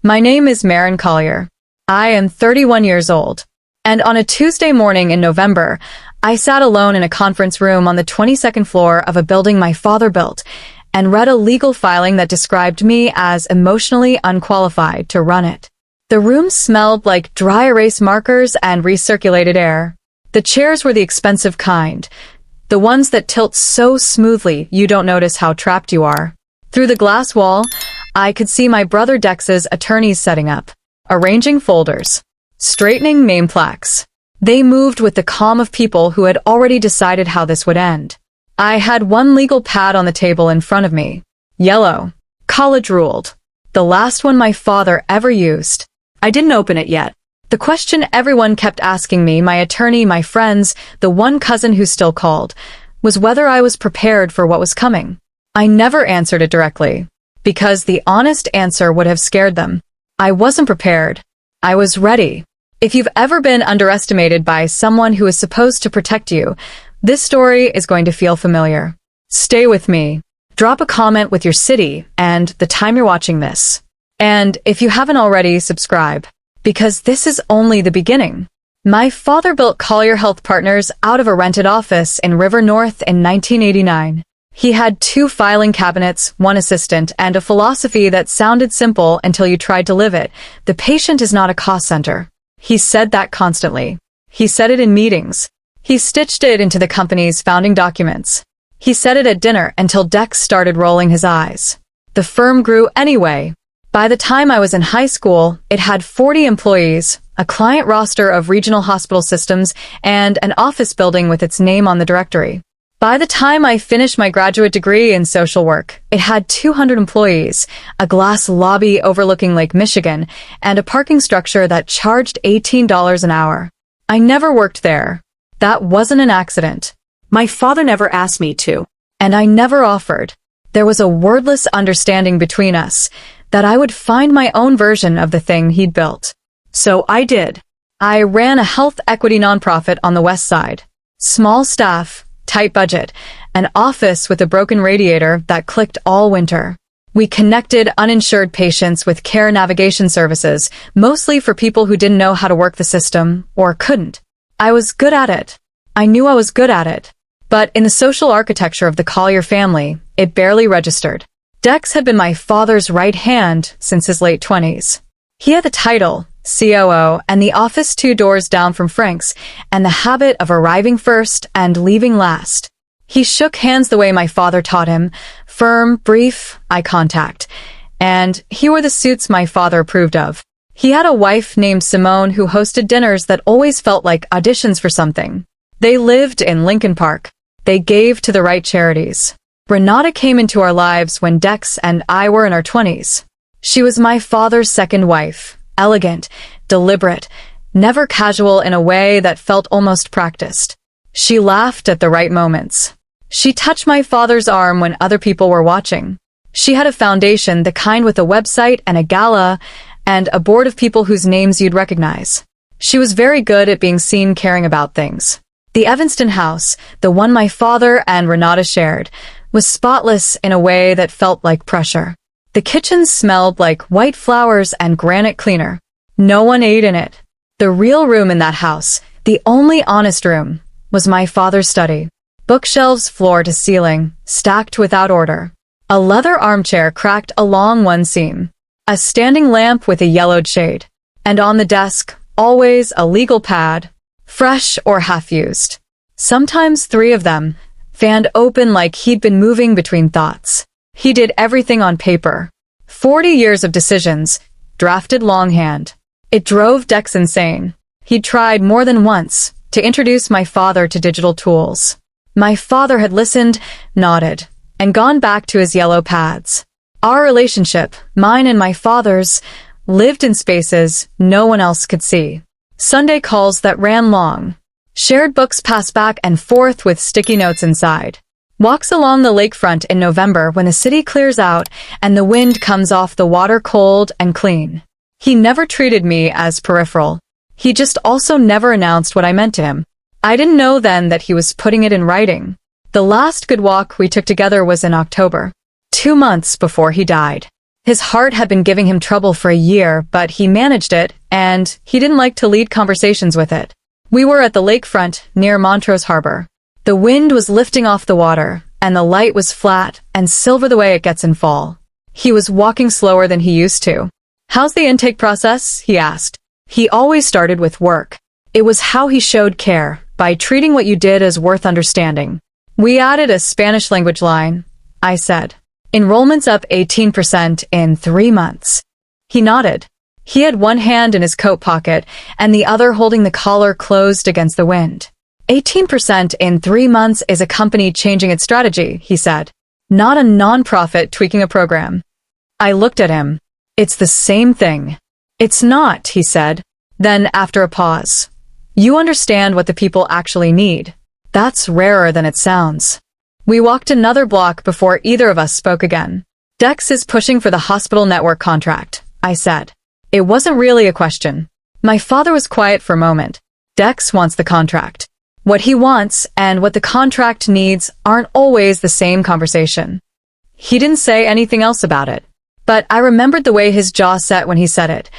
My name is Maren Collier. I am 31 years old. And on a Tuesday morning in November, I sat alone in a conference room on the 22nd floor of a building my father built and read a legal filing that described me as emotionally unqualified to run it. The room smelled like dry erase markers and recirculated air. The chairs were the expensive kind, the ones that tilt so smoothly you don't notice how trapped you are. Through the glass wall, I could see my brother Dex's attorneys setting up, arranging folders, straightening name plaques. They moved with the calm of people who had already decided how this would end. I had one legal pad on the table in front of me. Yellow. College ruled. The last one my father ever used. I didn't open it yet. The question everyone kept asking me, my attorney, my friends, the one cousin who still called, was whether I was prepared for what was coming. I never answered it directly, because the honest answer would have scared them. I wasn't prepared. I was ready. If you've ever been underestimated by someone who is supposed to protect you, this story is going to feel familiar. Stay with me. Drop a comment with your city and the time you're watching this. And if you haven't already, subscribe, because this is only the beginning. My father built Collier Health Partners out of a rented office in River North in 1989. He had 2 filing cabinets, 1 assistant, and a philosophy that sounded simple until you tried to live it. The patient is not a cost center. He said that constantly. He said it in meetings. He stitched it into the company's founding documents. He said it at dinner until Dex started rolling his eyes. The firm grew anyway. By the time I was in high school, it had 40 employees, a client roster of regional hospital systems, and an office building with its name on the directory. By the time I finished my graduate degree in social work, it had 200 employees, a glass lobby overlooking Lake Michigan, and a parking structure that charged $18 an hour. I never worked there. That wasn't an accident. My father never asked me to, and I never offered. There was a wordless understanding between us that I would find my own version of the thing he'd built. So I did. I ran a health equity nonprofit on the West Side. Small staff, tight budget, an office with a broken radiator that clicked all winter. We connected uninsured patients with care navigation services, mostly for people who didn't know how to work the system or couldn't. I was good at it. I knew I was good at it. But in the social architecture of the Collier family, it barely registered. Dex had been my father's right hand since his late 20s. He had the title, COO, and the office 2 doors down from Frank's, and the habit of arriving first and leaving last. He shook hands the way my father taught him, firm, brief, eye contact. And here were the suits my father approved of. He had a wife named Simone who hosted dinners that always felt like auditions for something. They lived in Lincoln Park. They gave to the right charities. Renata came into our lives when Dex and I were in our 20s. She was my father's second wife, elegant, deliberate, never casual in a way that felt almost practiced. She laughed at the right moments. She touched my father's arm when other people were watching. She had a foundation, the kind with a website and a gala, and a board of people whose names you'd recognize. She was very good at being seen caring about things. The Evanston house, the one my father and Renata shared, was spotless in a way that felt like pressure. The kitchen smelled like white flowers and granite cleaner. No one ate in it. The real room in that house, the only honest room, was my father's study. Bookshelves floor to ceiling, stacked without order. A leather armchair cracked along one seam. A standing lamp with a yellowed shade. And on the desk, always a legal pad, fresh or half-used. Sometimes 3 of them, fanned open like he'd been moving between thoughts. He did everything on paper. 40 years of decisions, drafted longhand. It drove Dex insane. He'd tried more than once to introduce my father to digital tools. My father had listened, nodded, and gone back to his yellow pads. Our relationship, mine and my father's, lived in spaces no one else could see. Sunday calls that ran long. Shared books passed back and forth with sticky notes inside. Walks along the lakefront in November when the city clears out and the wind comes off the water cold and clean. He never treated me as peripheral. He just also never announced what I meant to him. I didn't know then that he was putting it in writing. The last good walk we took together was in October, 2 months before he died. His heart had been giving him trouble for a year, but he managed it, and he didn't like to lead conversations with it. We were at the lakefront near Montrose Harbor. The wind was lifting off the water, and the light was flat and silver the way it gets in fall. He was walking slower than he used to. "How's the intake process?" he asked. He always started with work. It was how he showed care, by treating what you did as worth understanding. "We added a Spanish language line," I said. "Enrollment's up 18% in 3 months." He nodded. He had one hand in his coat pocket and the other holding the collar closed against the wind. 18% in 3 months is a company changing its strategy, he said. Not a non-profit tweaking a program. I looked at him. "It's the same thing." "It's not," he said. Then, after a pause, "You understand what the people actually need. That's rarer than it sounds." We walked another block before either of us spoke again. "Dex is pushing for the hospital network contract," I said. It wasn't really a question. My father was quiet for a moment. Dex wants the contract. What he wants and what the contract needs aren't always the same conversation. He didn't say anything else about it. But I remembered the way his jaw set when he said it,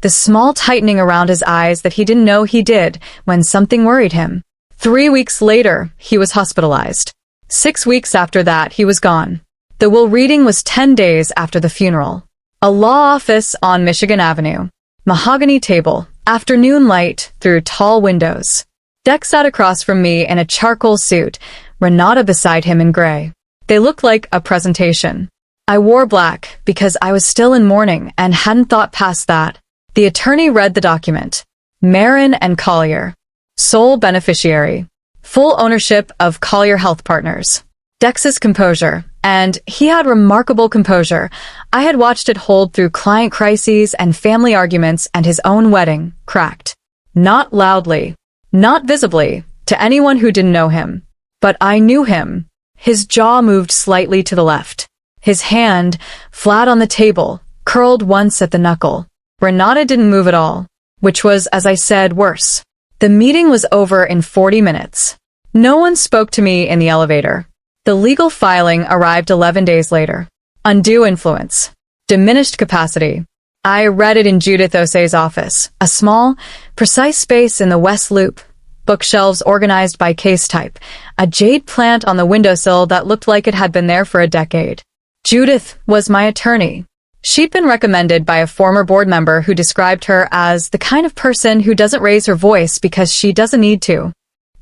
the small tightening around his eyes that he didn't know he did when something worried him. 3 weeks later, he was hospitalized. 6 weeks after that, he was gone. The will reading was 10 days after the funeral. A law office on Michigan Avenue. Mahogany table, afternoon light through tall windows. Dex sat across from me in a charcoal suit, Renata beside him in gray. They looked like a presentation. I wore black because I was still in mourning and hadn't thought past that. The attorney read the document. Maren and Collier. Sole beneficiary. Full ownership of Collier Health Partners. Dex's composure. And he had remarkable composure. I had watched it hold through client crises and family arguments and his own wedding, cracked. Not loudly. Not visibly, to anyone who didn't know him. But I knew him. His jaw moved slightly to the left. His hand, flat on the table, curled once at the knuckle. Renata didn't move at all, which was, as I said, worse. The meeting was over in 40 minutes. No one spoke to me in the elevator. The legal filing arrived 11 days later. Undue influence. Diminished capacity. I read it in Judith Osei's office, a small, precise space in the West Loop, bookshelves organized by case type, a jade plant on the windowsill that looked like it had been there for a decade. Judith was my attorney. She'd been recommended by a former board member who described her as the kind of person who doesn't raise her voice because she doesn't need to.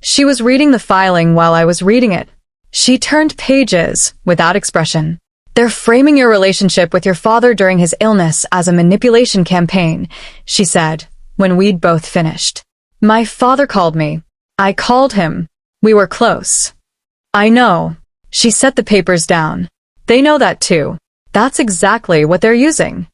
She was reading the filing while I was reading it. She turned pages without expression. "They're framing your relationship with your father during his illness as a manipulation campaign," she said, when we'd both finished. "My father called me. I called him. We were close." "I know." She set the papers down. "They know that too. That's exactly what they're using."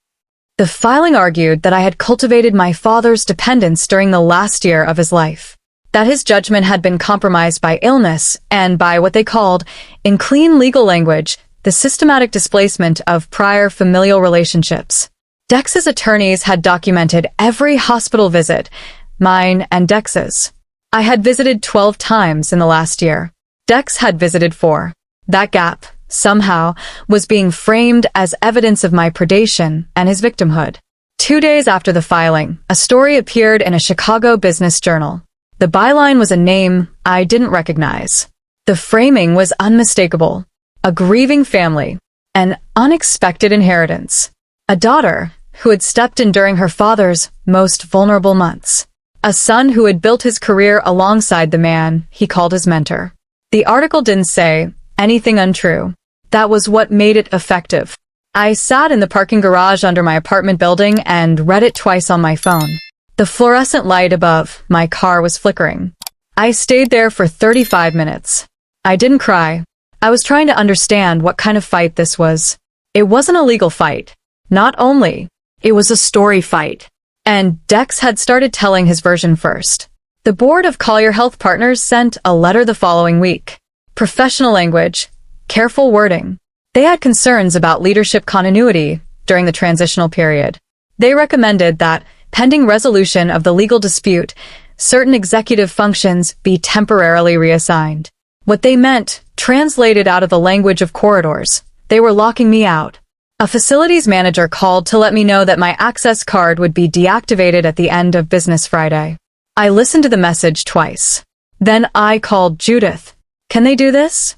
The filing argued that I had cultivated my father's dependence during the last year of his life, that his judgment had been compromised by illness and by what they called, in clean legal language, the systematic displacement of prior familial relationships. Dex's attorneys had documented every hospital visit, mine and Dex's. I had visited 12 times in the last year. Dex had visited 4. That gap, somehow, was being framed as evidence of my predation and his victimhood. 2 days after the filing, a story appeared in a Chicago business journal. The byline was a name I didn't recognize. The framing was unmistakable. A grieving family. An unexpected inheritance. A daughter who had stepped in during her father's most vulnerable months. A son who had built his career alongside the man he called his mentor. The article didn't say anything untrue. That was what made it effective. I sat in the parking garage under my apartment building and read it twice on my phone. The fluorescent light above my car was flickering. I stayed there for 35 minutes. I didn't cry. I was trying to understand what kind of fight this was. It wasn't a legal fight. Not only. It was a story fight. And Dex had started telling his version first. The board of Collier Health Partners sent a letter the following week. Professional language. Careful wording. They had concerns about leadership continuity during the transitional period. They recommended that, pending resolution of the legal dispute, certain executive functions be temporarily reassigned. What they meant, translated out of the language of corridors, they were locking me out. A facilities manager called to let me know that my access card would be deactivated at the end of business Friday. I listened to the message twice. Then I called Judith. Can they do this?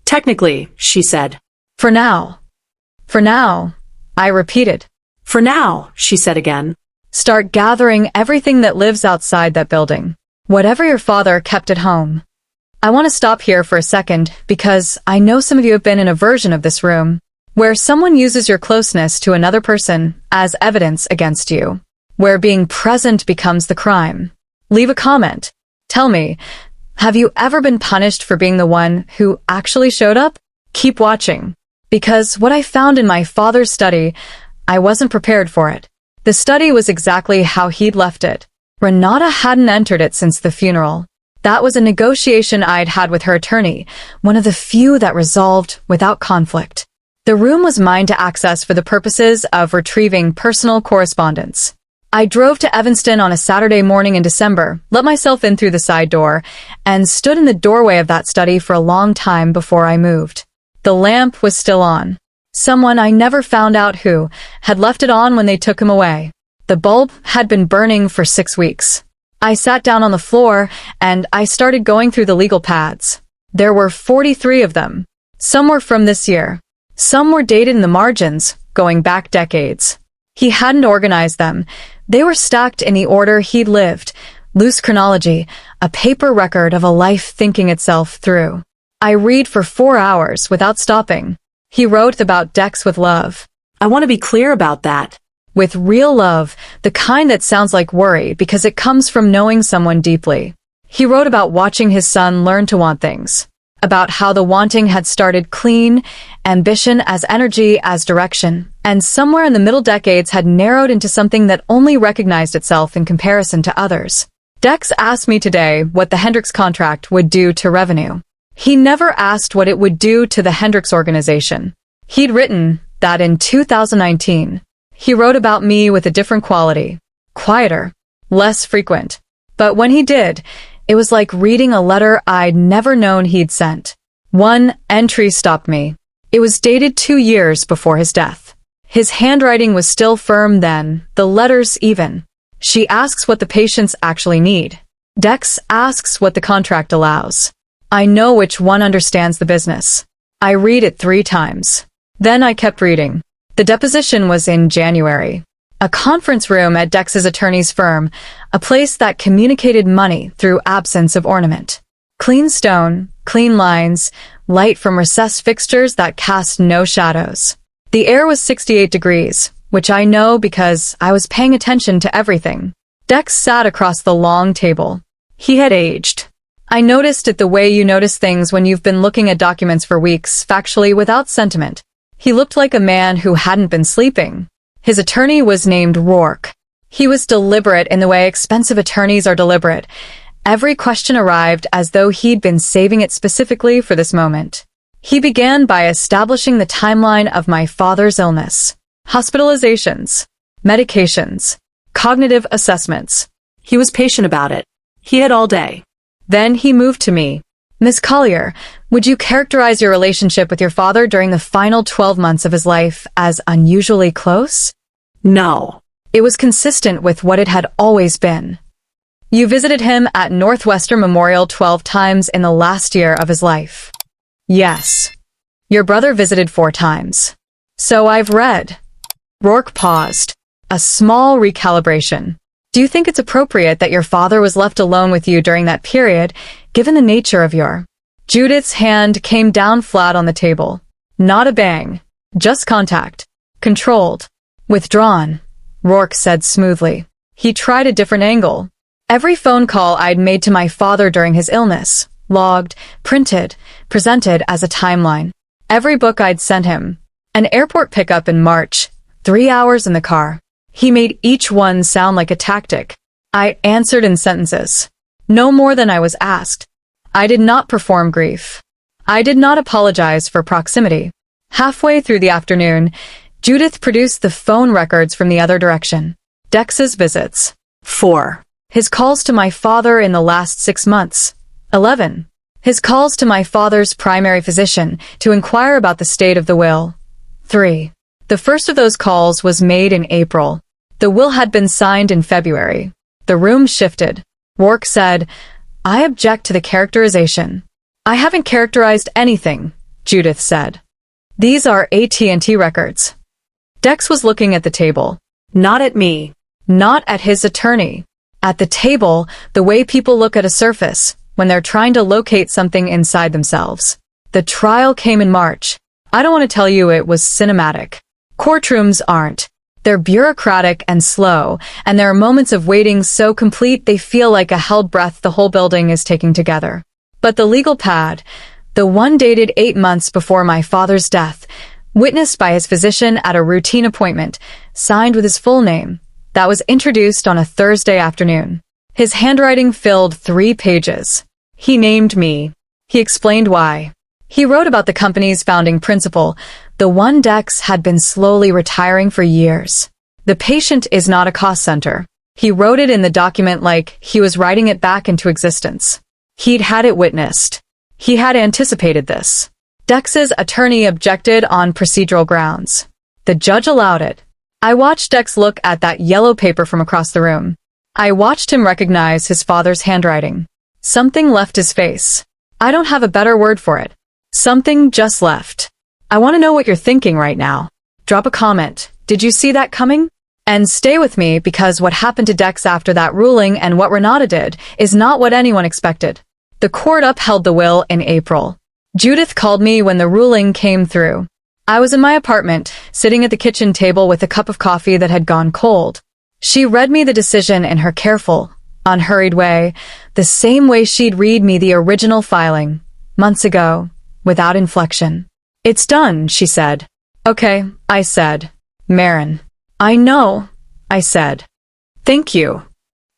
Technically, she said. For now. For now, I repeated. For now, she said again. Start gathering everything that lives outside that building. Whatever your father kept at home. I want to stop here for a second because I know some of you have been in a version of this room where someone uses your closeness to another person as evidence against you, where being present becomes the crime. Leave a comment. Tell me, have you ever been punished for being the one who actually showed up? Keep watching. Because what I found in my father's study, I wasn't prepared for it. The study was exactly how he'd left it. Renata hadn't entered it since the funeral. That was a negotiation I'd had with her attorney, one of the few that resolved without conflict. The room was mine to access for the purposes of retrieving personal correspondence. I drove to Evanston on a Saturday morning in December, let myself in through the side door, and stood in the doorway of that study for a long time before I moved. The lamp was still on. Someone, I never found out who, had left it on when they took him away. The bulb had been burning for 6 weeks. I sat down on the floor, and I started going through the legal pads. There were 43 of them. Some were from this year. Some were dated in the margins, going back decades. He hadn't organized them. They were stacked in the order he'd lived, loose chronology, a paper record of a life thinking itself through. I read for 4 hours without stopping. He wrote about Dex with love. I want to be clear about that. With real love, the kind that sounds like worry because it comes from knowing someone deeply. He wrote about watching his son learn to want things, about how the wanting had started clean, ambition as energy as direction, and somewhere in the middle decades had narrowed into something that only recognized itself in comparison to others. Dex asked me today what the Hendricks contract would do to revenue. He never asked what it would do to the Hendricks organization. He'd written that in 2019. He wrote about me with a different quality, quieter, less frequent. But when he did, it was like reading a letter I'd never known he'd sent. One entry stopped me. It was dated 2 years before his death. His handwriting was still firm then, the letters even. She asks what the patients actually need. Dex asks what the contract allows. I know which one understands the business. I read it 3 times. Then I kept reading. The deposition was in January. A conference room at Dex's attorney's firm, a place that communicated money through absence of ornament. Clean stone, clean lines, light from recessed fixtures that cast no shadows. The air was 68 degrees, which I know because I was paying attention to everything. Dex sat across the long table. He had aged. I noticed it the way you notice things when you've been looking at documents for weeks, factually without sentiment. He looked like a man who hadn't been sleeping. His attorney was named Rourke. He was deliberate in the way expensive attorneys are deliberate. Every question arrived as though he'd been saving it specifically for this moment. He began by establishing the timeline of my father's illness. Hospitalizations, medications, cognitive assessments. He was patient about it. He had all day. Then he moved to me. Miss Collier, would you characterize your relationship with your father during the final 12 months of his life as unusually close? No. It was consistent with what it had always been. You visited him at Northwestern Memorial 12 times in the last year of his life. Yes. Your brother visited 4 times. So I've read. Rourke paused. A small recalibration. Do you think it's appropriate that your father was left alone with you during that period, given the nature of your... Judith's hand came down flat on the table. Not a bang. Just contact. Controlled. Withdrawn. Rourke said smoothly. He tried a different angle. Every phone call I'd made to my father during his illness, logged, printed, presented as a timeline. Every book I'd sent him. An airport pickup in March. 3 hours in the car. He made each one sound like a tactic. I answered in sentences. No more than I was asked. I did not perform grief. I did not apologize for proximity. Halfway through the afternoon, Judith produced the phone records from the other direction. Dex's visits. 4. His calls to my father in the last 6 months. 11. His calls to my father's primary physician to inquire about the state of the will. 3. The first of those calls was made in April. The will had been signed in February. The room shifted. Rourke said, "I object to the characterization." "I haven't characterized anything," Judith said. "These are AT&T records." Dex was looking at the table. Not at me. Not at his attorney. At the table, the way people look at a surface when they're trying to locate something inside themselves. The trial came in March. I don't want to tell you it was cinematic. Courtrooms aren't. They're bureaucratic and slow, and there are moments of waiting so complete they feel like a held breath the whole building is taking together. But the legal pad, the one dated 8 months before my father's death, witnessed by his physician at a routine appointment, signed with his full name, that was introduced on a Thursday afternoon. His handwriting filled 3 pages. He named me. He explained why. He wrote about the company's founding principle, the one Dex had been slowly retiring for years. The patient is not a cost center. He wrote it in the document like he was writing it back into existence. He'd had it witnessed. He had anticipated this. Dex's attorney objected on procedural grounds. The judge allowed it. I watched Dex look at that yellow paper from across the room. I watched him recognize his father's handwriting. Something left his face. I don't have a better word for it. Something just left. I want to know what you're thinking right now. Drop a comment. Did you see that coming? And stay with me because what happened to Dex after that ruling and what Renata did is not what anyone expected. The court upheld the will in April. Judith called me when the ruling came through. I was in my apartment, sitting at the kitchen table with a cup of coffee that had gone cold. She read me the decision in her careful, unhurried way, the same way she'd read me the original filing, months ago, without inflection. "It's done," she said. "Okay," I said. "Maren." "I know," I said. "Thank you."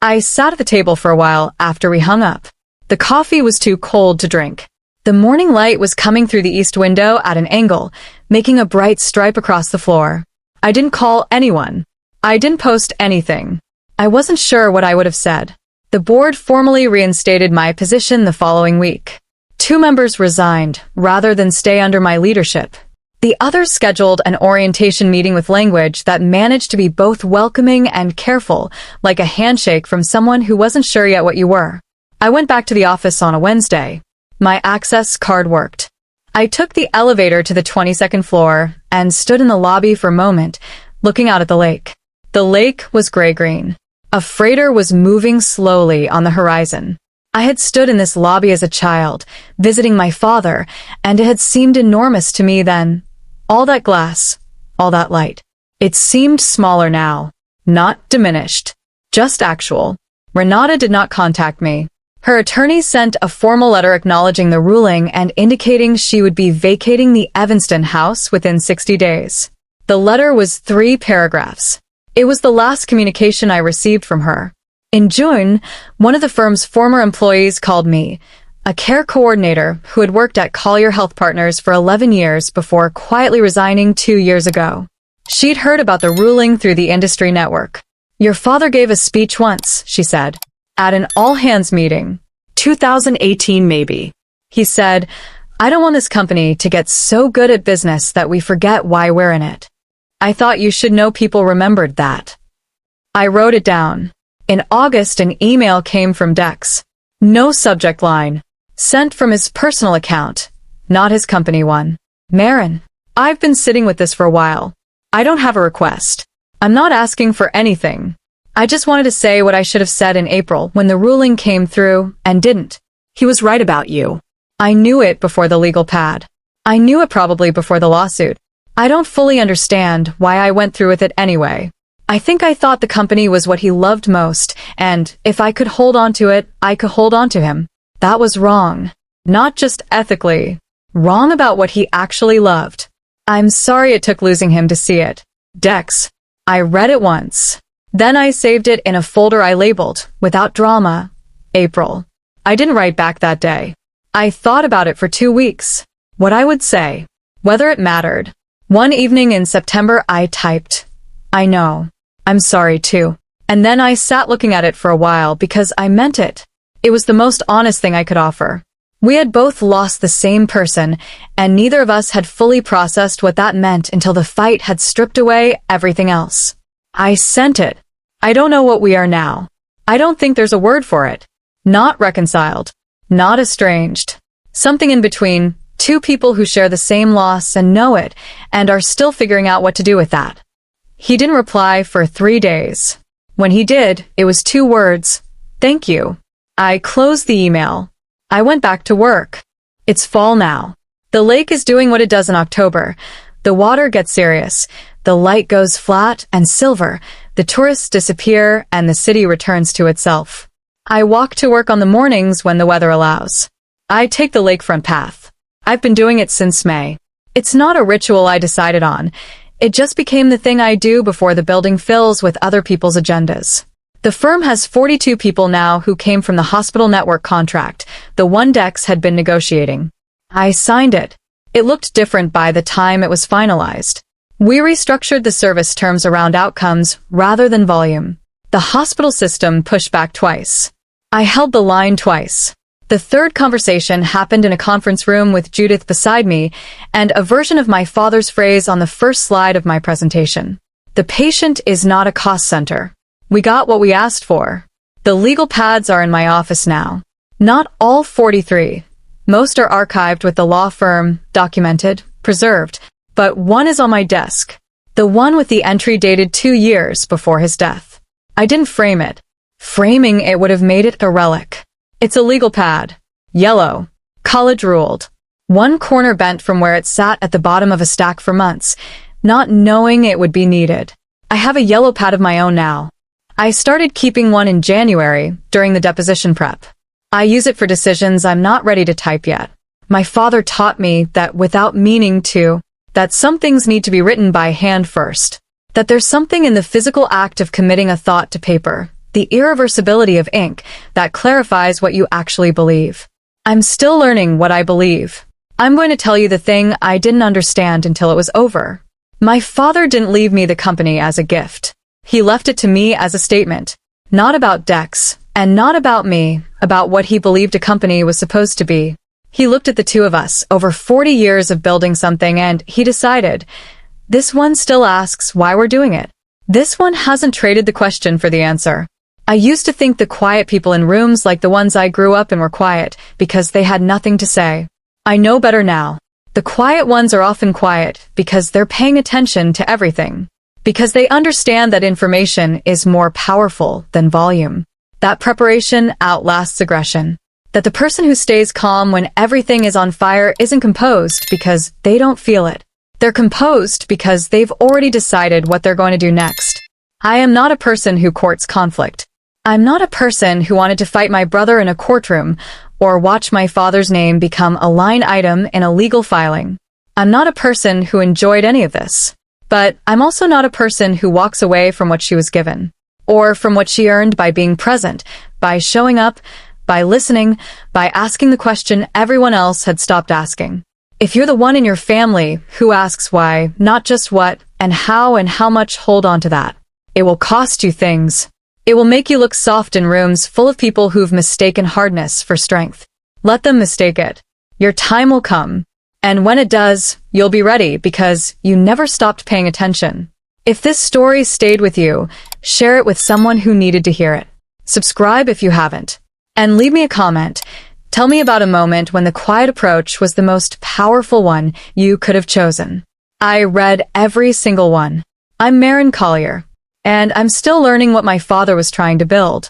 I sat at the table for a while after we hung up. The coffee was too cold to drink. The morning light was coming through the east window at an angle, making a bright stripe across the floor. I didn't call anyone. I didn't post anything. I wasn't sure what I would have said. The board formally reinstated my position the following week. 2 members resigned, rather than stay under my leadership. The others scheduled an orientation meeting with language that managed to be both welcoming and careful, like a handshake from someone who wasn't sure yet what you were. I went back to the office on a Wednesday. My access card worked. I took the elevator to the 22nd floor and stood in the lobby for a moment, looking out at the lake. The lake was gray-green. A freighter was moving slowly on the horizon. I had stood in this lobby as a child, visiting my father, and it had seemed enormous to me then. All that glass, all that light. It seemed smaller now, not diminished, just actual. Renata did not contact me. Her attorney sent a formal letter acknowledging the ruling and indicating she would be vacating the Evanston house within 60 days. The letter was 3 paragraphs. It was the last communication I received from her. In June, one of the firm's former employees called me, a care coordinator who had worked at Collier Health Partners for 11 years before quietly resigning 2 years ago. She'd heard about the ruling through the industry network. "Your father gave a speech once," she said, "at an all-hands meeting. 2018 maybe. He said, 'I don't want this company to get so good at business that we forget why we're in it.' I thought you should know people remembered that." I wrote it down. In August, an email came from Dex. No subject line. Sent from his personal account, not his company one. "Maren, I've been sitting with this for a while. I don't have a request. I'm not asking for anything. I just wanted to say what I should have said in April when the ruling came through and didn't. He was right about you. I knew it before the legal pad. I knew it probably before the lawsuit. I don't fully understand why I went through with it anyway. I think I thought the company was what he loved most, and if I could hold on to it, I could hold on to him. That was wrong. Not just ethically. Wrong about what he actually loved. I'm sorry it took losing him to see it. Dex. I read it once. Then I saved it in a folder I labeled, without drama, April. I didn't write back that day. I thought about it for 2 weeks. What I would say. Whether it mattered. One evening in September I typed, "I know. I'm sorry too." And then I sat looking at it for a while because I meant it. It was the most honest thing I could offer. We had both lost the same person, and neither of us had fully processed what that meant until the fight had stripped away everything else. I sent it. I don't know what we are now. I don't think there's a word for it. Not reconciled. Not estranged. Something in between, two people who share the same loss and know it, and are still figuring out what to do with that. He didn't reply for 3 days. When he did, it was 2 words. Thank you. I closed the email. I went back to work. It's fall now. The lake is doing what it does in October. The water gets serious. The light goes flat and silver. The tourists disappear and the city returns to itself. I walk to work on the mornings when the weather allows. I take the lakefront path. I've been doing it since May. It's not a ritual I decided on. It just became the thing I do before the building fills with other people's agendas. The firm has 42 people now who came from the hospital network contract, the one Dex had been negotiating. I signed it. It looked different by the time it was finalized. We restructured the service terms around outcomes rather than volume. The hospital system pushed back twice. I held the line twice. The third conversation happened in a conference room with Judith beside me and a version of my father's phrase on the first slide of my presentation. The patient is not a cost center. We got what we asked for. The legal pads are in my office now. Not all 43. Most are archived with the law firm, documented, preserved, but one is on my desk. The one with the entry dated 2 years before his death. I didn't frame it. Framing it would have made it a relic. It's a legal pad. Yellow. College ruled. One corner bent from where it sat at the bottom of a stack for months, not knowing it would be needed. I have a yellow pad of my own now. I started keeping one in January, during the deposition prep. I use it for decisions I'm not ready to type yet. My father taught me that without meaning to, that some things need to be written by hand first. That there's something in the physical act of committing a thought to paper, the irreversibility of ink, that clarifies what you actually believe. I'm still learning what I believe. I'm going to tell you the thing I didn't understand until it was over. My father didn't leave me the company as a gift. He left it to me as a statement. Not about Dex, and not about me, about what he believed a company was supposed to be. He looked at the two of us, over 40 years of building something, and he decided, this one still asks why we're doing it. This one hasn't traded the question for the answer. I used to think the quiet people in rooms like the ones I grew up in were quiet, because they had nothing to say. I know better now. The quiet ones are often quiet, because they're paying attention to everything. Because they understand that information is more powerful than volume. That preparation outlasts aggression. That the person who stays calm when everything is on fire isn't composed because they don't feel it. They're composed because they've already decided what they're going to do next. I am not a person who courts conflict. I'm not a person who wanted to fight my brother in a courtroom or watch my father's name become a line item in a legal filing. I'm not a person who enjoyed any of this. But I'm also not a person who walks away from what she was given, or from what she earned by being present, by showing up, by listening, by asking the question everyone else had stopped asking. If you're the one in your family who asks why, not just what, and how much, hold on to that. It will cost you things. It will make you look soft in rooms full of people who've mistaken hardness for strength. Let them mistake it. Your time will come. And when it does, you'll be ready because you never stopped paying attention. If this story stayed with you, share it with someone who needed to hear it. Subscribe if you haven't. And leave me a comment. Tell me about a moment when the quiet approach was the most powerful one you could have chosen. I read every single one. I'm Maren Collier, and I'm still learning what my father was trying to build.